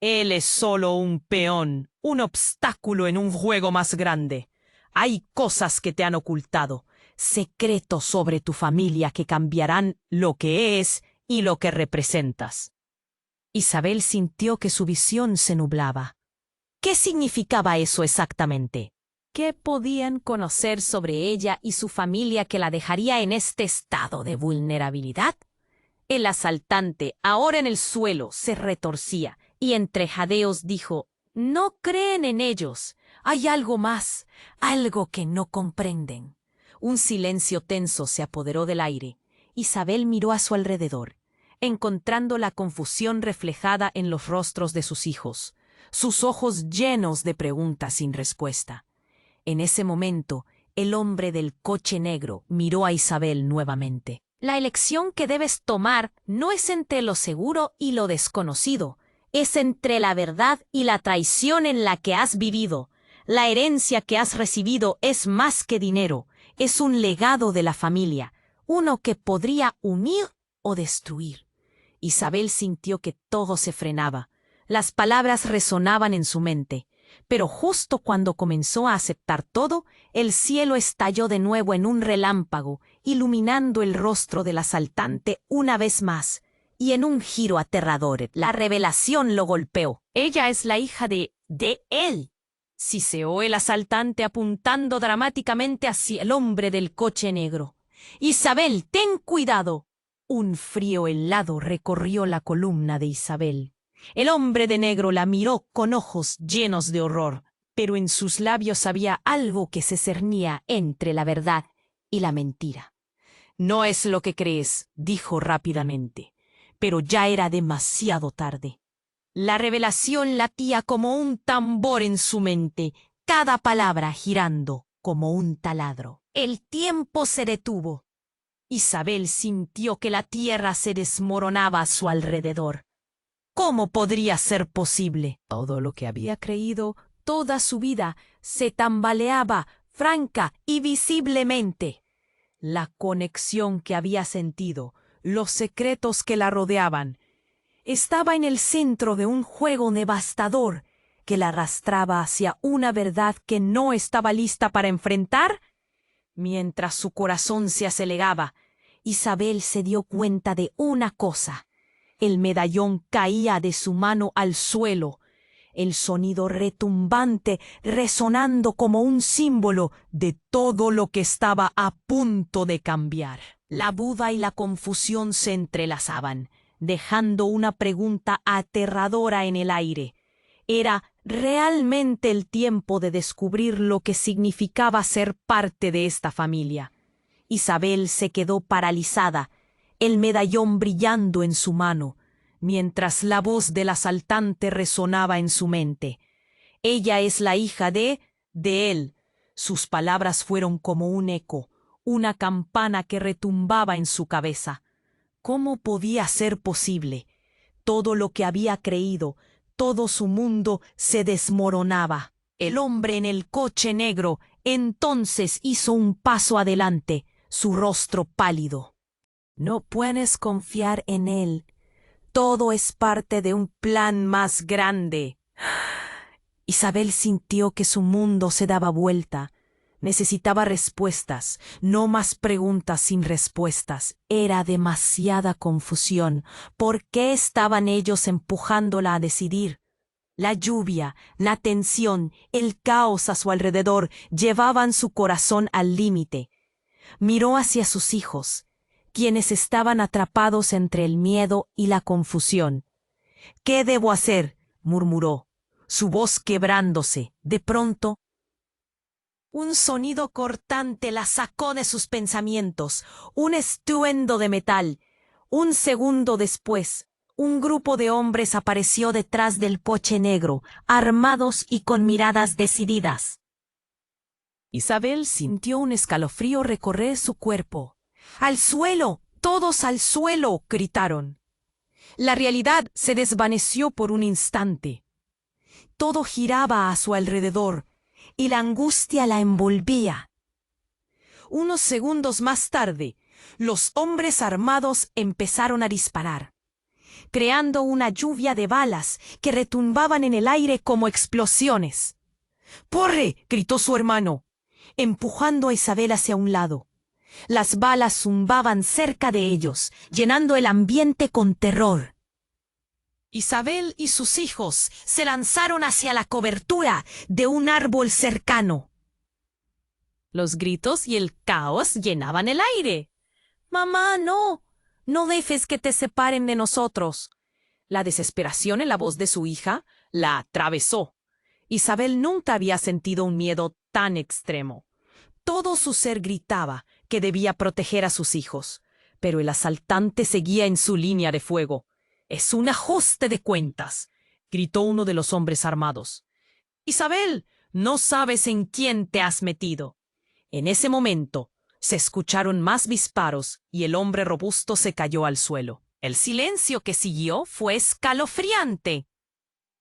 Él es solo un peón, un obstáculo en un juego más grande. Hay cosas que te han ocultado, secretos sobre tu familia que cambiarán lo que es y lo que representas. Isabel sintió que su visión se nublaba. ¿Qué significaba eso exactamente? ¿Qué podían conocer sobre ella y su familia que la dejaría en este estado de vulnerabilidad? El asaltante, ahora en el suelo, se retorcía y entre jadeos dijo: «No creen en ellos. Hay algo más, algo que no comprenden». Un silencio tenso se apoderó del aire. Isabel miró a su alrededor, encontrando la confusión reflejada en los rostros de sus hijos, sus ojos llenos de preguntas sin respuesta. En ese momento, el hombre del coche negro miró a Isabel nuevamente. La elección que debes tomar no es entre lo seguro y lo desconocido, es entre la verdad y la traición en la que has vivido. La herencia que has recibido es más que dinero, es un legado de la familia, uno que podría unir o destruir. Isabel sintió que todo se frenaba. Las palabras resonaban en su mente. Pero justo cuando comenzó a aceptar todo, el cielo estalló de nuevo en un relámpago, iluminando el rostro del asaltante una vez más, y en un giro aterrador, la revelación lo golpeó. Ella es la hija de él. Siseó el asaltante apuntando dramáticamente hacia el hombre del coche negro. Isabel, ten cuidado. Un frío helado recorrió la columna de Isabel. El hombre de negro la miró con ojos llenos de horror, pero en sus labios había algo que se cernía entre la verdad y la mentira. No es lo que crees, dijo rápidamente, pero ya era demasiado tarde. La revelación latía como un tambor en su mente, cada palabra girando como un taladro. El tiempo se detuvo. Isabel sintió que la tierra se desmoronaba a su alrededor. ¿Cómo podría ser posible? Todo lo que había creído toda su vida se tambaleaba, franca y visiblemente. La conexión que había sentido, los secretos que la rodeaban, estaba en el centro de un juego devastador que la arrastraba hacia una verdad que no estaba lista para enfrentar. Mientras su corazón se aceleraba, Isabel se dio cuenta de una cosa. El medallón caía de su mano al suelo, el sonido retumbante resonando como un símbolo de todo lo que estaba a punto de cambiar. La duda y la confusión se entrelazaban, dejando una pregunta aterradora en el aire. ¿Era realmente el tiempo de descubrir lo que significaba ser parte de esta familia? Isabel se quedó paralizada, el medallón brillando en su mano, mientras la voz del asaltante resonaba en su mente. Ella es la hija de él. Sus palabras fueron como un eco, una campana que retumbaba en su cabeza. ¿Cómo podía ser posible? Todo lo que había creído, todo su mundo se desmoronaba. El hombre en el coche negro entonces hizo un paso adelante, su rostro pálido. No puedes confiar en él. Todo es parte de un plan más grande. Isabel sintió que su mundo se daba vuelta. Necesitaba respuestas, no más preguntas sin respuestas. Era demasiada confusión. ¿Por qué estaban ellos empujándola a decidir? La lluvia, la tensión, el caos a su alrededor llevaban su corazón al límite. Miró hacia sus hijos, quienes estaban atrapados entre el miedo y la confusión. «¿Qué debo hacer?», murmuró, su voz quebrándose. De pronto, un sonido cortante la sacó de sus pensamientos, un estruendo de metal. Un segundo después, un grupo de hombres apareció detrás del coche negro, armados y con miradas decididas. Isabel sintió un escalofrío recorrer su cuerpo. «¡Al suelo! ¡Todos al suelo!», gritaron. La realidad se desvaneció por un instante. Todo giraba a su alrededor, y la angustia la envolvía. Unos segundos más tarde, los hombres armados empezaron a disparar, creando una lluvia de balas que retumbaban en el aire como explosiones. «¡Corre!», gritó su hermano, empujando a Isabel hacia un lado. Las balas zumbaban cerca de ellos, llenando el ambiente con terror. Isabel y sus hijos se lanzaron hacia la cobertura de un árbol cercano. Los gritos y el caos llenaban el aire. «¡Mamá, no! No dejes que te separen de nosotros». La desesperación en la voz de su hija la atravesó. Isabel nunca había sentido un miedo tan extremo. Todo su ser gritaba que debía proteger a sus hijos, pero el asaltante seguía en su línea de fuego. «Es un ajuste de cuentas», gritó uno de los hombres armados. «Isabel, no sabes en quién te has metido». En ese momento, se escucharon más disparos y el hombre robusto se cayó al suelo. El silencio que siguió fue escalofriante.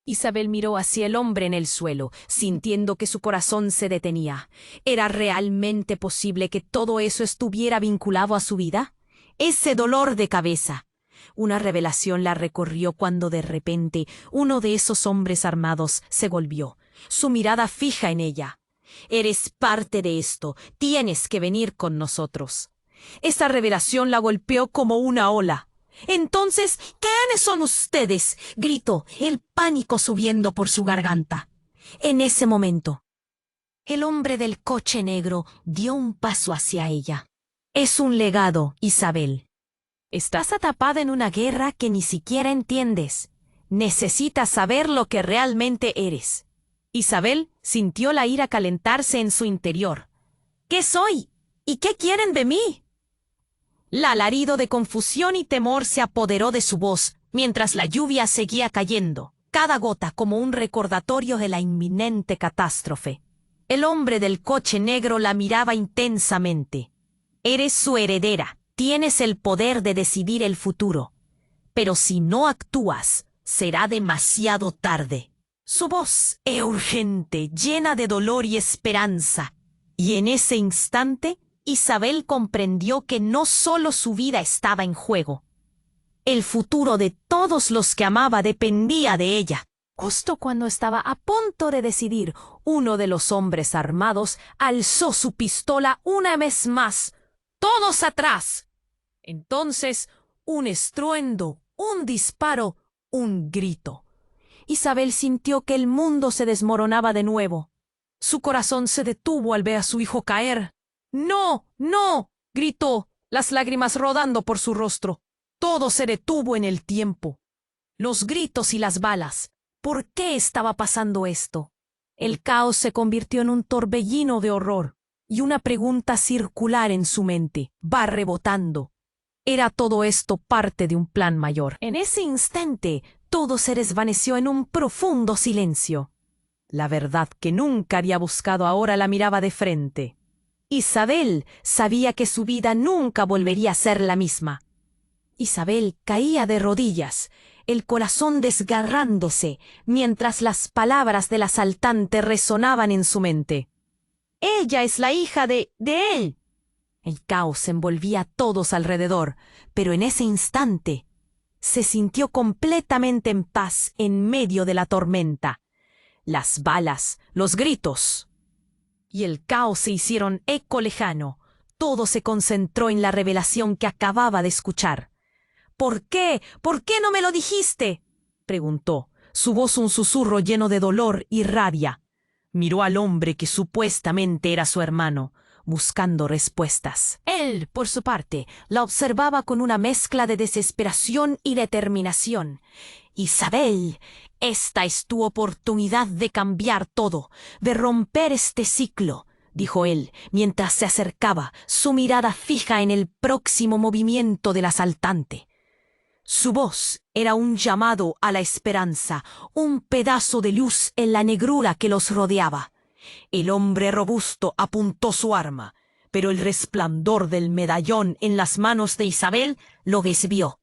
Isabel miró hacia el hombre en el suelo, sintiendo que su corazón se detenía. ¿Era realmente posible que todo eso estuviera vinculado a su vida? Ese dolor de cabeza. Una revelación la recorrió cuando de repente uno de esos hombres armados se volvió, su mirada fija en ella. «Eres parte de esto, tienes que venir con nosotros». Esa revelación la golpeó como una ola. «Entonces, ¿quiénes son ustedes?», gritó, el pánico subiendo por su garganta. En ese momento, el hombre del coche negro dio un paso hacia ella. «Es un legado, Isabel. Estás atrapada en una guerra que ni siquiera entiendes. Necesitas saber lo que realmente eres». Isabel sintió la ira calentarse en su interior. «¿Qué soy? ¿Y qué quieren de mí?». El alarido de confusión y temor se apoderó de su voz mientras la lluvia seguía cayendo, cada gota como un recordatorio de la inminente catástrofe. El hombre del coche negro la miraba intensamente. «Eres su heredera, tienes el poder de decidir el futuro. Pero si no actúas, será demasiado tarde». Su voz era urgente, llena de dolor y esperanza. Y en ese instante, Isabel comprendió que no solo su vida estaba en juego. El futuro de todos los que amaba dependía de ella. Justo cuando estaba a punto de decidir, uno de los hombres armados alzó su pistola una vez más. ¡Todos atrás! Entonces, un estruendo, un disparo, un grito. Isabel sintió que el mundo se desmoronaba de nuevo. Su corazón se detuvo al ver a su hijo caer. «¡No! ¡No!», gritó, las lágrimas rodando por su rostro. Todo se detuvo en el tiempo. Los gritos y las balas. ¿Por qué estaba pasando esto? El caos se convirtió en un torbellino de horror, y una pregunta circular en su mente va rebotando. ¿Era todo esto parte de un plan mayor? En ese instante, todo se desvaneció en un profundo silencio. La verdad que nunca había buscado ahora la miraba de frente. Isabel sabía que su vida nunca volvería a ser la misma. Isabel caía de rodillas, el corazón desgarrándose, mientras las palabras del asaltante resonaban en su mente. «Ella es la hija de él». El caos envolvía a todos alrededor, pero en ese instante se sintió completamente en paz en medio de la tormenta. las balas, los gritos y el caos se hicieron eco lejano. Todo se concentró en la revelación que acababa de escuchar. ¿Por qué? ¿Por qué no me lo dijiste?, preguntó, su voz un susurro lleno de dolor y rabia. Miró al hombre que supuestamente era su hermano, buscando respuestas. Él, por su parte, la observaba con una mezcla de desesperación y determinación. Isabel, esta es tu oportunidad de cambiar todo, de romper este ciclo, dijo él, mientras se acercaba, su mirada fija en el próximo movimiento del asaltante. Su voz era un llamado a la esperanza, un pedazo de luz en la negrura que los rodeaba. El hombre robusto apuntó su arma, pero el resplandor del medallón en las manos de Isabel lo desvió.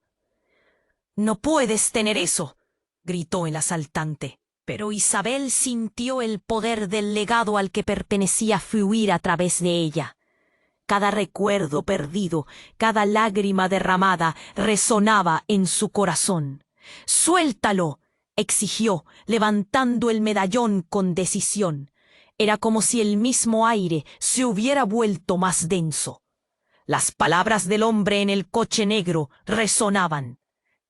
«No puedes tener eso», gritó el asaltante. Pero Isabel sintió el poder del legado al que pertenecía fluir a través de ella. Cada recuerdo perdido, cada lágrima derramada resonaba en su corazón. «¡Suéltalo!», exigió, levantando el medallón con decisión. Era como si el mismo aire se hubiera vuelto más denso. Las palabras del hombre en el coche negro resonaban.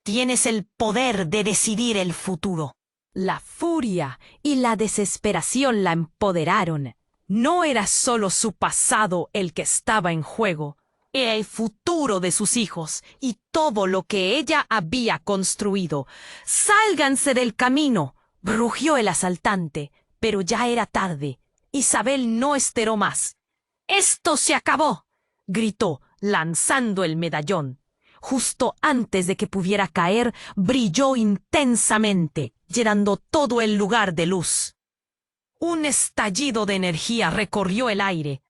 «Tienes el poder de decidir el futuro». La furia y la desesperación la empoderaron. No era solo su pasado el que estaba en juego, era el futuro de sus hijos y todo lo que ella había construido. «¡Sálganse del camino!», rugió el asaltante, pero ya era tarde. Isabel no esperó más. «¡Esto se acabó!», gritó, lanzando el medallón. Justo antes de que pudiera caer, brilló intensamente, llenando todo el lugar de luz. Un estallido de energía recorrió el aire,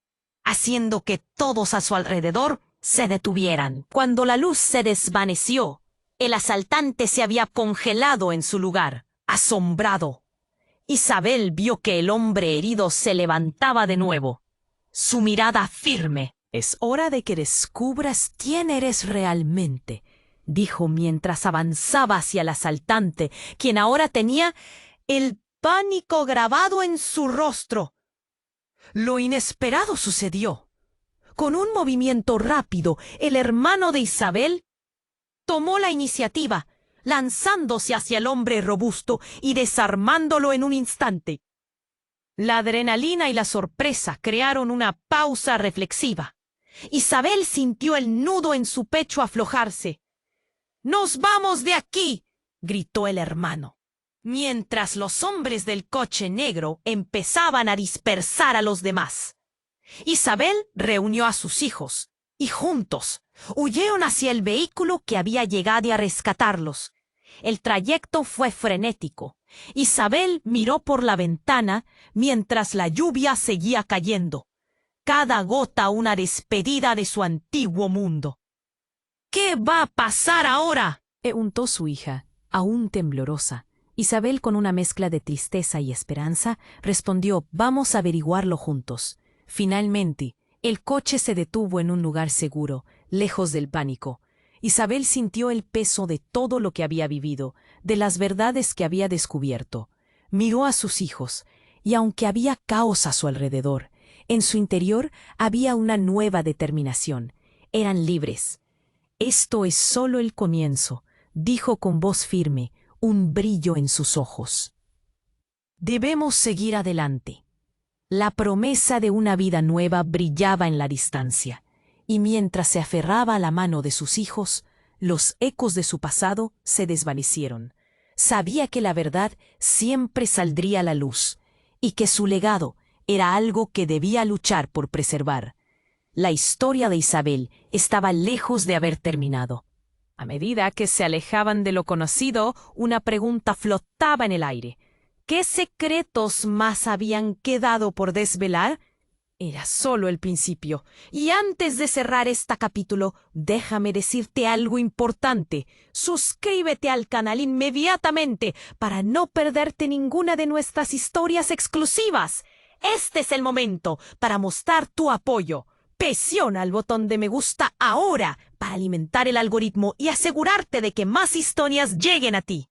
haciendo que todos a su alrededor se detuvieran. Cuando la luz se desvaneció, el asaltante se había congelado en su lugar, asombrado. Isabel vio que el hombre herido se levantaba de nuevo, su mirada firme. «Es hora de que descubras quién eres realmente», dijo mientras avanzaba hacia el asaltante, quien ahora tenía el pánico grabado en su rostro. Lo inesperado sucedió. Con un movimiento rápido, el hermano de Isabel tomó la iniciativa, lanzándose hacia el hombre robusto y desarmándolo en un instante. La adrenalina y la sorpresa crearon una pausa reflexiva. Isabel sintió el nudo en su pecho aflojarse. «¡Nos vamos de aquí!», gritó el hermano, mientras los hombres del coche negro empezaban a dispersar a los demás. Isabel reunió a sus hijos y juntos huyeron hacia el vehículo que había llegado a rescatarlos. El trayecto fue frenético. Isabel miró por la ventana mientras la lluvia seguía cayendo. Cada gota una despedida de su antiguo mundo. «¿Qué va a pasar ahora?», preguntó su hija, aún temblorosa. Isabel, con una mezcla de tristeza y esperanza, respondió: «Vamos a averiguarlo juntos». Finalmente, el coche se detuvo en un lugar seguro, lejos del pánico. Isabel sintió el peso de todo lo que había vivido, de las verdades que había descubierto. Miró a sus hijos, y aunque había caos a su alrededor, en su interior había una nueva determinación. Eran libres. «Esto es solo el comienzo», dijo con voz firme, un brillo en sus ojos. «Debemos seguir adelante». La promesa de una vida nueva brillaba en la distancia, y mientras se aferraba a la mano de sus hijos, los ecos de su pasado se desvanecieron. Sabía que la verdad siempre saldría a la luz, y que su legado era algo que debía luchar por preservar. La historia de Isabel estaba lejos de haber terminado. A medida que se alejaban de lo conocido, una pregunta flotaba en el aire. ¿Qué secretos más habían quedado por desvelar? Era solo el principio. Y antes de cerrar este capítulo, déjame decirte algo importante. Suscríbete al canal inmediatamente para no perderte ninguna de nuestras historias exclusivas. Este es el momento para mostrar tu apoyo. Presiona el botón de me gusta ahora para alimentar el algoritmo y asegurarte de que más historias lleguen a ti.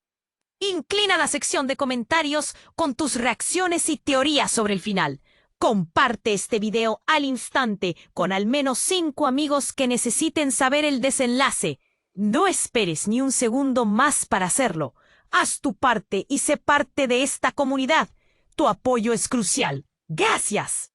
Inclina la sección de comentarios con tus reacciones y teorías sobre el final. Comparte este video al instante con al menos 5 amigos que necesiten saber el desenlace. No esperes ni un segundo más para hacerlo. Haz tu parte y sé parte de esta comunidad. Tu apoyo es crucial. ¡Gracias!